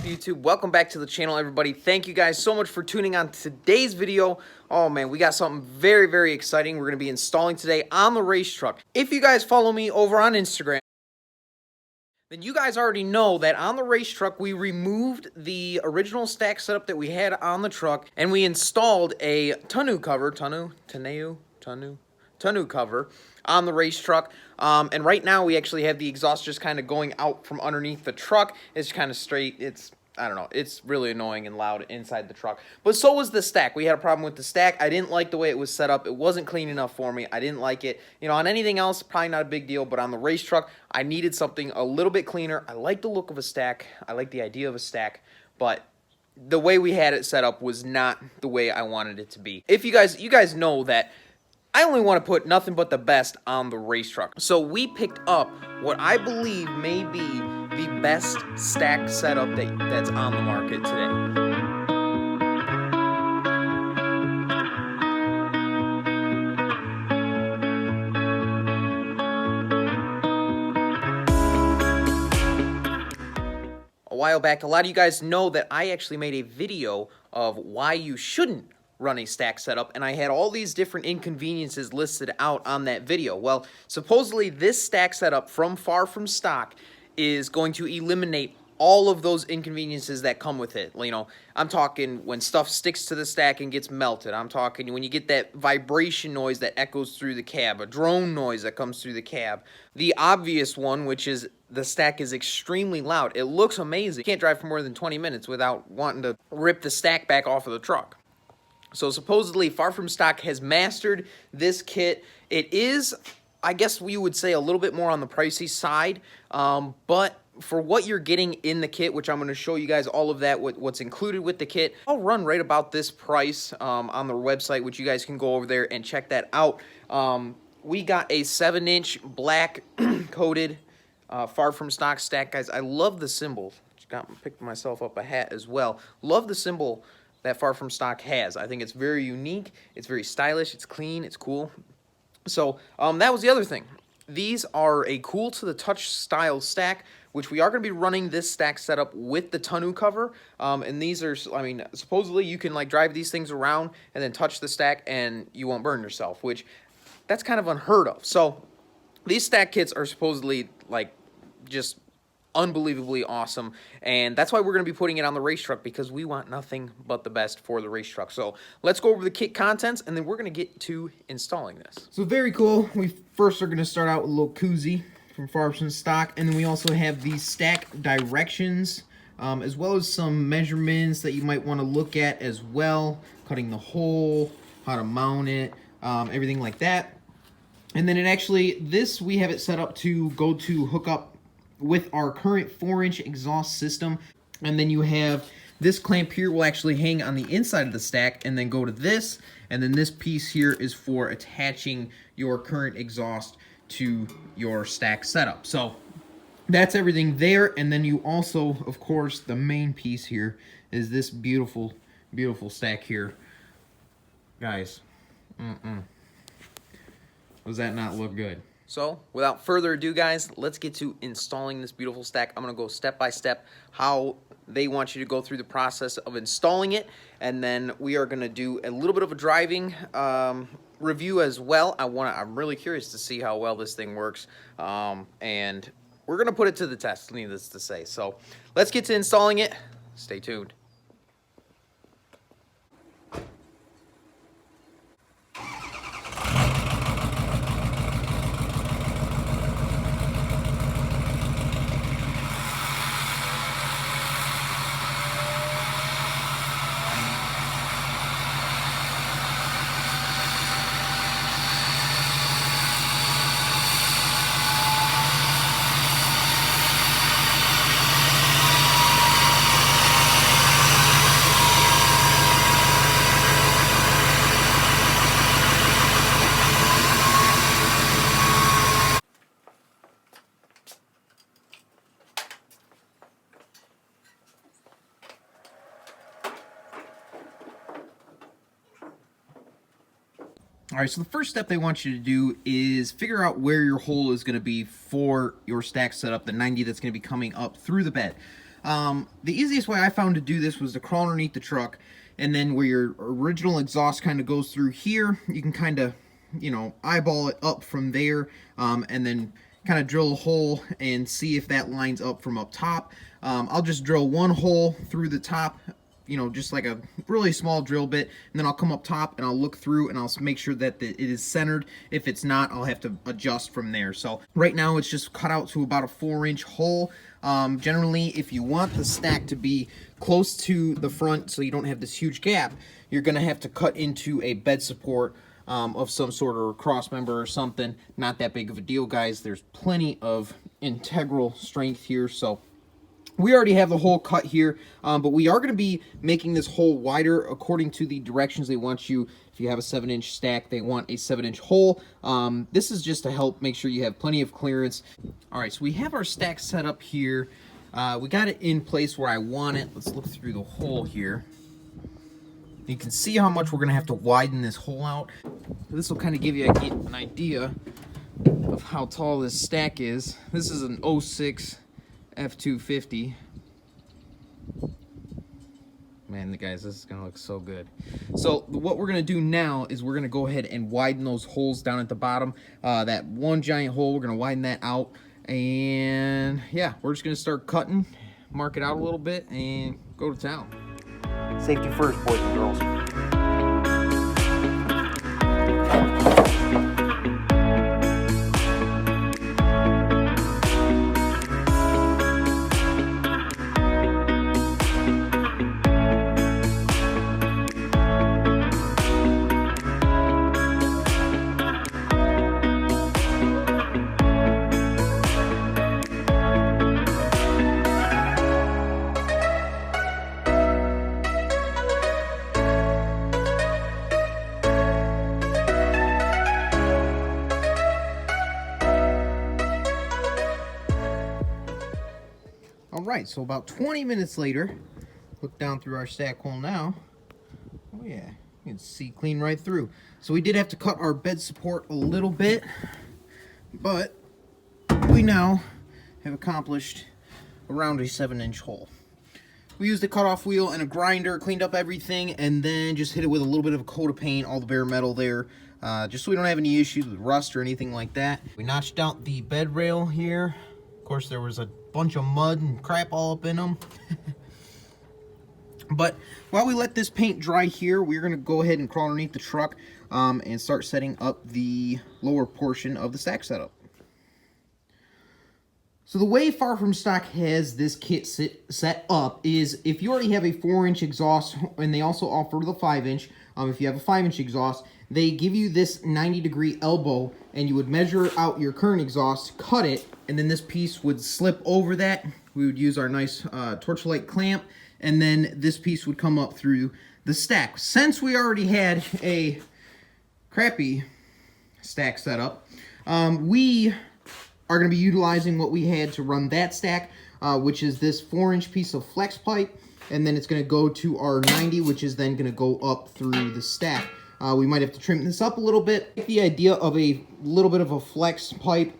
YouTube? Welcome back to the channel, everybody. Thank you guys so much for tuning on today's video. Oh man, we got something very exciting we're going to be installing today on the race truck. If you guys follow me over on Instagram, then you guys already know that on the race truck we removed the original stack setup that we had on the truck and we installed a tonneau cover, tonneau cover on the race truck. And right now we actually have the exhaust just kind of going out from underneath the truck. It's kind of straight. I don't know, it's really annoying and loud inside the truck. But so was the stack. We had a problem with the stack. I didn't like the way it was set up. It wasn't clean enough for me. I didn't like it. You know, on anything else, probably not a big deal, but on the race truck, I needed something a little bit cleaner. I like the look of a stack. I like the idea of a stack, but the way we had it set up was not the way I wanted it to be. If you guys know that I only want to put nothing but the best on the race truck. So we picked up what I believe may be the best stack setup that's on the market today. A while back, a lot of you guys know that I actually made a video of why you shouldn't run a stack setup, and I had all these different inconveniences listed out on that video. Well, supposedly this stack setup from far from stock is going to eliminate all of those inconveniences that come with it. You know, I'm talking when stuff sticks to the stack and gets melted. I'm talking when you get that vibration noise that echoes through the cab, a drone noise that comes through the cab. The obvious one, which is the stack is extremely loud. It looks amazing. You can't drive for more than 20 minutes without wanting to rip the stack back off of the truck. So supposedly Far From Stock has mastered this kit. It is, I guess we would say, a little bit more on the pricey side, but for what you're getting in the kit, which I'm going to show you guys all of that, what's included with the kit, I'll run right about this price on their website, which you guys can go over there and check that out. We got a 7-inch black coated Far From Stock stack, guys. I love the symbol. Picked myself up a hat as well. Love the symbol that Far From Stock has. I think it's very unique, it's very stylish, it's clean, it's cool. So that was the other thing. These are a cool to the touch style stack, which we are going to be running this stack setup with the tonneau cover. And these are, I mean, supposedly you can like drive these things around and then touch the stack and you won't burn yourself, which that's kind of unheard of. So these stack kits are supposedly like just unbelievably awesome, and that's why we're going to be putting it on the race truck, because we want nothing but the best for the race truck. So let's go over the kit contents and then we're going to get to installing this. So very cool. We first are going to start out with a little koozie from Far From Stock, and then we also have these stack directions, as well as some measurements that you might want to look at as well, cutting the hole, how to mount it, everything like that. And then we have it set up to go to hook up with our current 4-inch exhaust system. And then you have this clamp here will actually hang on the inside of the stack and then go to this, and then this piece here is for attaching your current exhaust to your stack setup. So that's everything there. And then you also, of course, the main piece here is this beautiful stack here, guys. Does that not look good? So, without further ado, guys, let's get to installing this beautiful stack. I'm going to go step by step how they want you to go through the process of installing it, and then we are going to do a little bit of a driving review as well. I'm really curious to see how well this thing works, and we're going to put it to the test, needless to say. So, let's get to installing it. Stay tuned. All right, so the first step they want you to do is figure out where your hole is going to be for your stack setup, the 90 that's going to be coming up through the bed. The easiest way I found to do this was to crawl underneath the truck, and then where your original exhaust kind of goes through here, you can kind of, you know, eyeball it up from there, and then kind of drill a hole and see if that lines up from up top. I'll just drill one hole through the top, you know, just like a really small drill bit, and then I'll come up top and I'll look through and I'll make sure that it is centered. If it's not, I'll have to adjust from there. So right now it's just cut out to about a 4-inch hole. Generally, if you want the stack to be close to the front so you don't have this huge gap, you're gonna have to cut into a bed support of some sort of cross member or something. Not that big of a deal, guys. There's plenty of integral strength here, so we already have the hole cut here, but we are going to be making this hole wider according to the directions they want you. If you have a 7-inch stack, they want a 7-inch hole. This is just to help make sure you have plenty of clearance. All right, so we have our stack set up here. We got it in place where I want it. Let's look through the hole here. You can see how much we're going to have to widen this hole out. This will kind of give you an idea of how tall this stack is. This is an 06 F250. Man, guys, this is gonna look so good. So what we're gonna do now is we're gonna go ahead and widen those holes down at the bottom. That one giant hole, we're gonna widen that out, and yeah, we're just gonna start cutting, mark it out a little bit, and go to town. Safety first, boys and girls. Alright, so about 20 minutes later, look down through our stack hole now. Oh yeah, you can see clean right through. So we did have to cut our bed support a little bit, but we now have accomplished around a 7-inch hole. We used a cutoff wheel and a grinder, cleaned up everything, and then just hit it with a little bit of a coat of paint, all the bare metal there, just so we don't have any issues with rust or anything like that. We notched out the bed rail here. Of course, there was a bunch of mud and crap all up in them. But while we let this paint dry here, we're going to go ahead and crawl underneath the truck and start setting up the lower portion of the stack setup. So the way Far From Stock has this kit set up is if you already have a 4-inch exhaust, and they also offer the 5-inch, if you have a 5-inch exhaust, they give you this 90-degree elbow, and you would measure out your current exhaust, cut it, and then this piece would slip over that. We would use our nice torchlight clamp, and then this piece would come up through the stack. Since we already had a crappy stack set up, we are going to be utilizing what we had to run that stack, which is this 4-inch piece of flex pipe, and then it's going to go to our 90, which is then going to go up through the stack. We might have to trim this up a little bit. The idea of a little bit of a flex pipe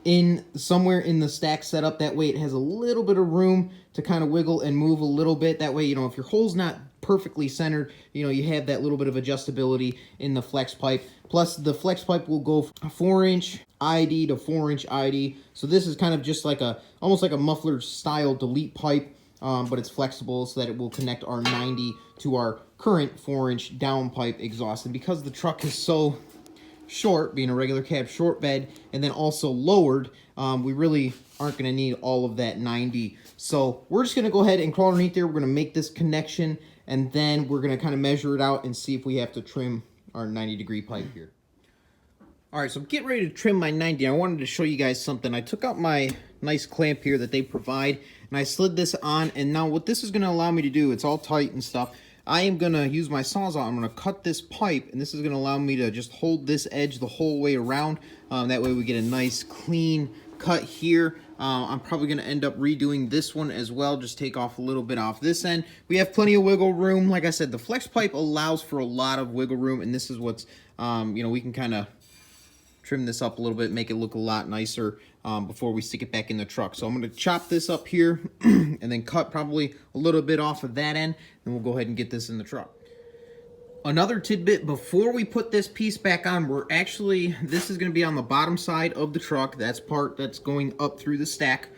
in somewhere in the stack setup, that way it has a little bit of room to kind of wiggle and move a little bit. That way, you know, if your hole's not perfectly centered, you know, you have that little bit of adjustability in the flex pipe. Plus, the flex pipe will go 4-inch ID to 4-inch ID. So this is kind of just like almost like a muffler style delete pipe, but it's flexible so that it will connect our 90 to our current 4-inch downpipe exhaust. And because the truck is so short, being a regular cab short bed, and then also lowered, we really aren't going to need all of that 90. So we're just going to go ahead and crawl underneath there. We're going to make this connection, and then we're going to kind of measure it out and see if we have to trim our 90-degree pipe here. All right, so I'm getting ready to trim my 90. I wanted to show you guys something. I took out my nice clamp here that they provide, and I slid this on, and now what this is going to allow me to do, it's all tight and stuff, I am going to use my Sawzall. I'm going to cut this pipe, and this is going to allow me to just hold this edge the whole way around. That way we get a nice clean cut here. I'm probably going to end up redoing this one as well, just take off a little bit off this end. We have plenty of wiggle room. Like I said, the flex pipe allows for a lot of wiggle room, and this is what's, you know, we can kind of trim this up a little bit, make it look a lot nicer before we stick it back in the truck. So I'm going to chop this up here and then cut probably a little bit off of that end, and we'll go ahead and get this in the truck. Another tidbit, before we put this piece back on, this is going to be on the bottom side of the truck. That's part that's going up through the stack.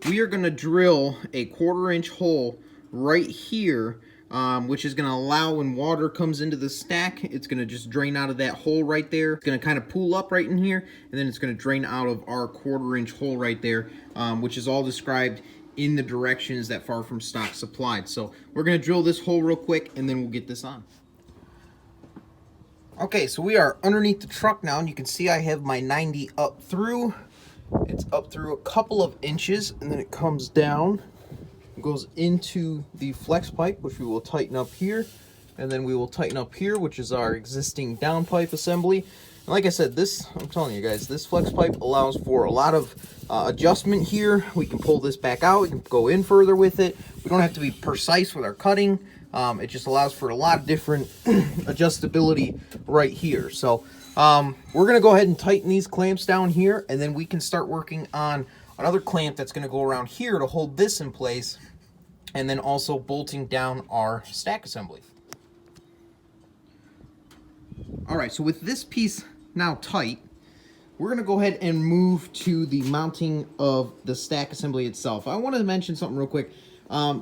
We are going to drill a 1/4-inch hole right here, which is going to allow when water comes into the stack, it's going to just drain out of that hole right there. It's going to kind of pool up right in here, and then it's going to drain out of our 1/4-inch hole right there, which is all described in the directions that Far From Stock supplied. So we're going to drill this hole real quick, and then we'll get this on. Okay, so we are underneath the truck now, and you can see I have my 90 up through. It's up through a couple of inches, and then it comes down, goes into the flex pipe, which we will tighten up here, and then we will tighten up here, which is our existing downpipe assembly. And like I said, I'm telling you guys, this flex pipe allows for a lot of adjustment here. We can pull this back out, we can go in further with it. We don't have to be precise with our cutting. It just allows for a lot of different adjustability right here. So we're going to go ahead and tighten these clamps down here, and then we can start working on another clamp that's going to go around here to hold this in place, and then also bolting down our stack assembly. All right, so with this piece now tight, we're going to go ahead and move to the mounting of the stack assembly itself. I want to mention something real quick.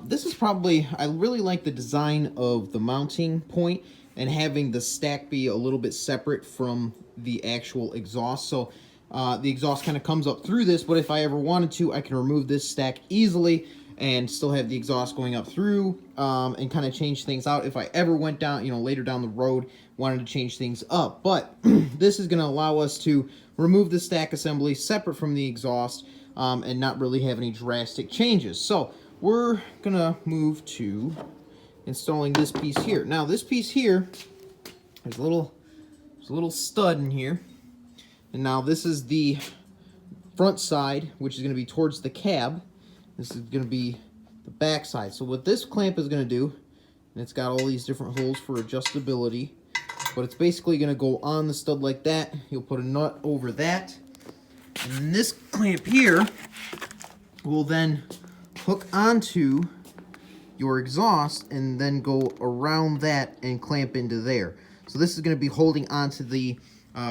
This is probably, I really like the design of the mounting point and having the stack be a little bit separate from the actual exhaust. So the exhaust kind of comes up through this, but if I ever wanted to, I can remove this stack easily and still have the exhaust going up through and kind of change things out if I ever went down, later down the road, wanted to change things up. But this is going to allow us to remove the stack assembly separate from the exhaust and not really have any drastic changes. So we're going to move to installing this piece here. Now this piece here, there's a little stud in here. And now this is the front side, which is going to be towards the cab. This is going to be the back side. So what this clamp is going to do, and it's got all these different holes for adjustability, but it's basically going to go on the stud like that. You'll put a nut over that. And then this clamp here will then hook onto your exhaust and then go around that and clamp into there. So this is going to be holding onto the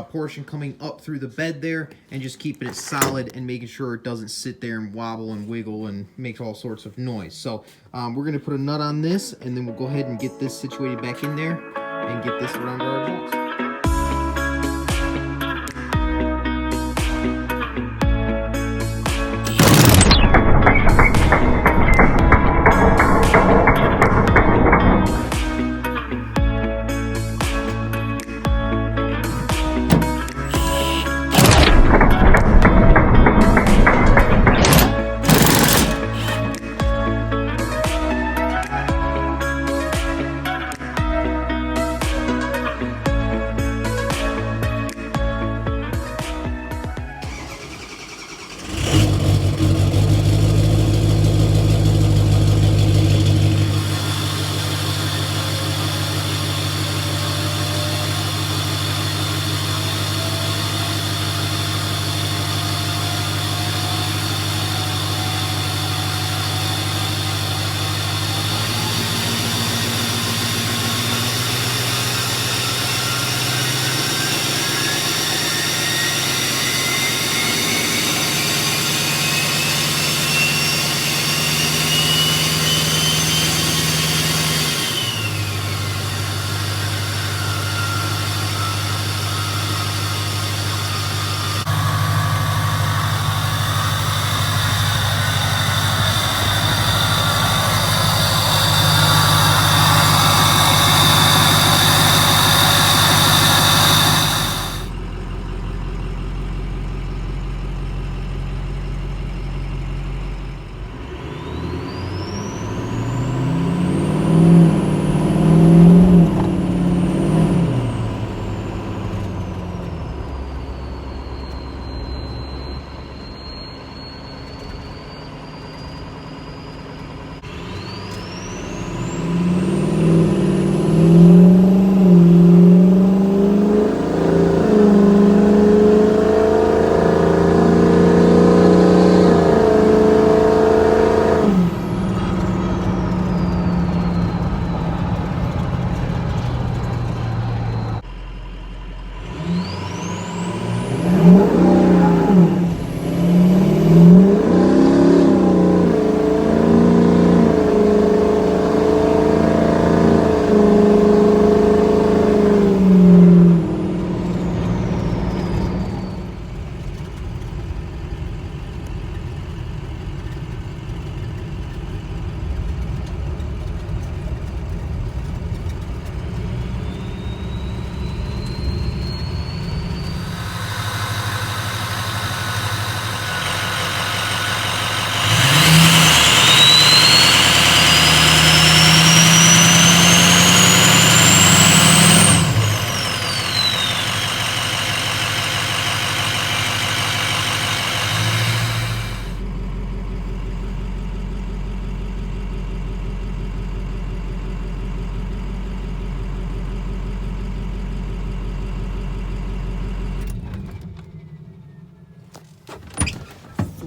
portion coming up through the bed there and just keeping it solid and making sure it doesn't sit there and wobble and wiggle and make all sorts of noise. So we're going to put a nut on this, and then we'll go ahead and get this situated back in there and get this around our exhaust.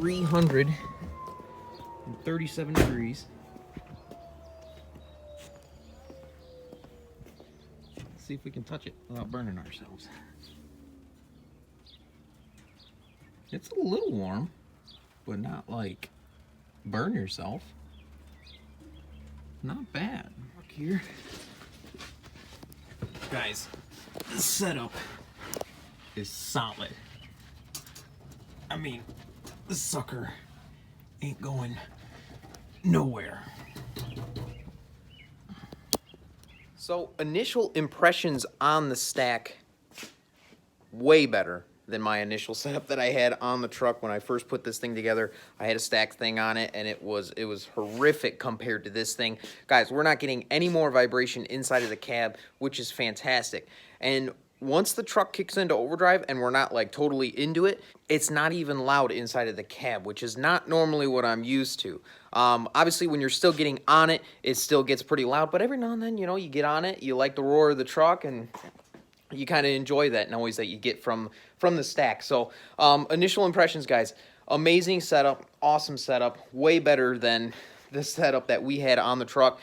337 degrees. Let's see if we can touch it without burning ourselves. It's a little warm, but not like burn yourself. Not bad. Look here. Guys, this setup is solid. I mean, this sucker ain't going nowhere. So, initial impressions on the stack, way better than my initial setup that I had on the truck when I first put this thing together. I had a stack thing on it, and it was horrific compared to this thing. Guys, we're not getting any more vibration inside of the cab, which is fantastic. And once the truck kicks into overdrive and we're not like totally into it, it's not even loud inside of the cab, which is not normally what I'm used to. Obviously, when you're still getting on it, it still gets pretty loud, but every now and then, you know, you get on it, you like the roar of the truck, and you kind of enjoy that noise that you get from the stack. So, initial impressions, guys, amazing setup, awesome setup, way better than the setup that we had on the truck.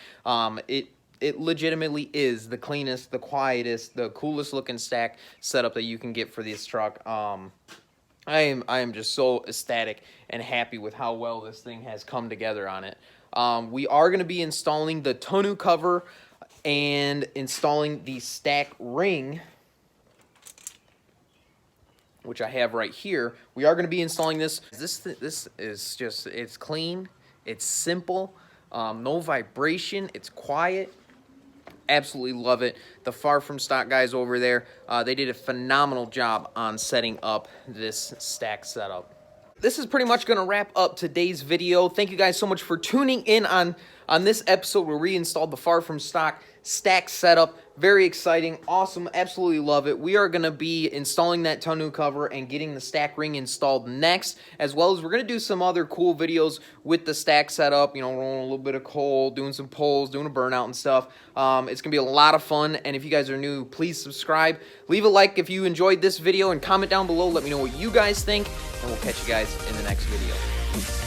It legitimately is the cleanest, the quietest, the coolest looking stack setup that you can get for this truck. I am just so ecstatic and happy with how well this thing has come together on it. We are going to be installing the tonneau cover and installing the stack ring, which I have right here. We are going to be installing this. This is just, it's clean, it's simple, no vibration, it's quiet. Absolutely love it. The Far From Stock guys over there, they did a phenomenal job on setting up this stack setup. This is pretty much going to wrap up today's video. Thank you guys so much for tuning in on this episode where we installed the Far From Stock stack setup. Very exciting, awesome, absolutely love it. We are going to be installing that tonneau cover and getting the stack ring installed next, as well as we're going to do some other cool videos with the stack setup, you know, rolling a little bit of coal, doing some pulls, doing a burnout and stuff. It's going to be a lot of fun, and if you guys are new, please subscribe. Leave a like if you enjoyed this video, and comment down below. Let me know what you guys think, and we'll catch you guys in the next video.